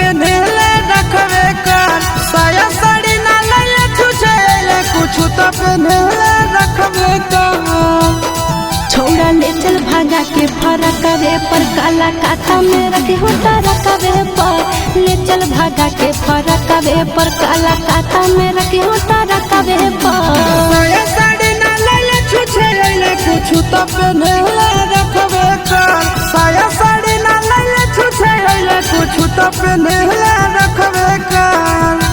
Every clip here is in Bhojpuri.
पहनेले रखबे कर साया साड़ी ना ले छुछे कुछ तो पहनेले रखबे कर। छोड़ा ले चल भागा के फरकवे पर काला काथा में रखे होता रखवे पर ले चल भागा के फरकवे पर काला काथा में रखे होता रखवे पर साया साड़ी ना ले छुछे कुछ तो पहनेले रखबे कर साया साड़ी ना ले छुछे कुछ तो पहनेले रखबे कर।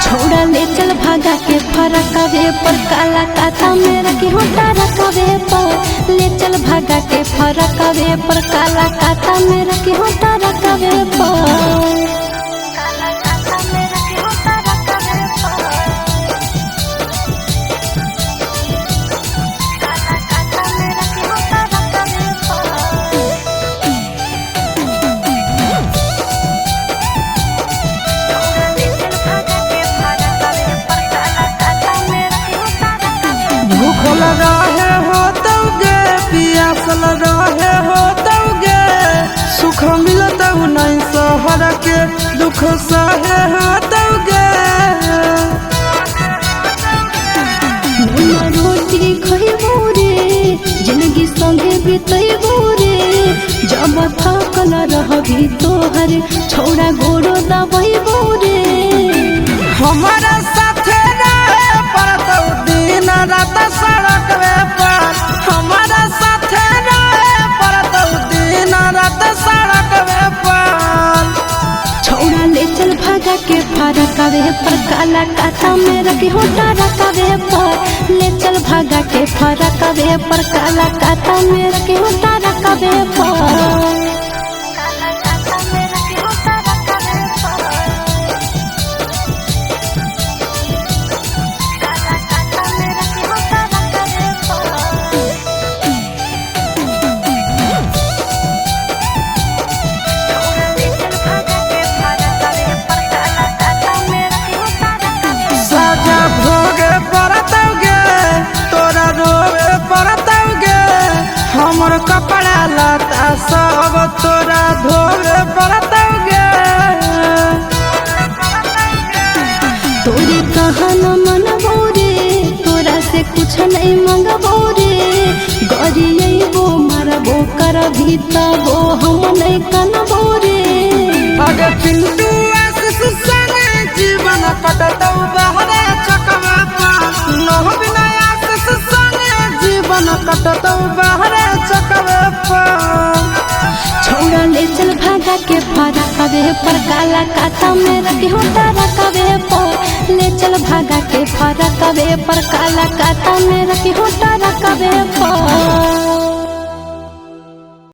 छोड़ा ले चल भागा के फरकवे पर काला काथा में रखे होता रखवे पर ले चल भागा के फरकवे पर काला काथा में रखे होता रखवे पर। भूखल रहे हो तौगे पियासल रहे हो तौगे सुख मिलत नहीं सहर के दुख सहे हो तौगे। रोटी खइबो रे जिंदगी संगे बितैबो रे जब थकल रहबी तोहर छोड़ा गोरो दबैबो रे। हमारा साथे रहे पड़तौ दिन रात सड़क पर हमारा साथे रहे पड़तौ दिन रात सड़क पर। छोड़ा ले चल भागा के फरकवे पर काला काथा में रखे होता रखवे पर ले चल भागा के फरकवे पर काला काथा में रखे होता रखवे पर। साजा भोगे पड़तौगे तोरा रोवे पड़तौगे हमर कपड़ा लता सब तोरा धोवे पड़तौगे। तोरी कहा न मनबो रे तोरा से कुछ नहीं मंगबो रे गरियबो मारबो करभी तबो हम नहीं कनबो रे। अगे पिंटू आशीष संगे जीवन कटतौ बहरे चकवा पर नह बिना आशीष संगे जीवन कटतौ बहरे चकवा पर। छोड़ा ले चल भागा के फरकवे पर काला काथा में रखे होता रखवे पर ले चल भागा के फरकवे पर काला काथा में रखे होता रखवे पर।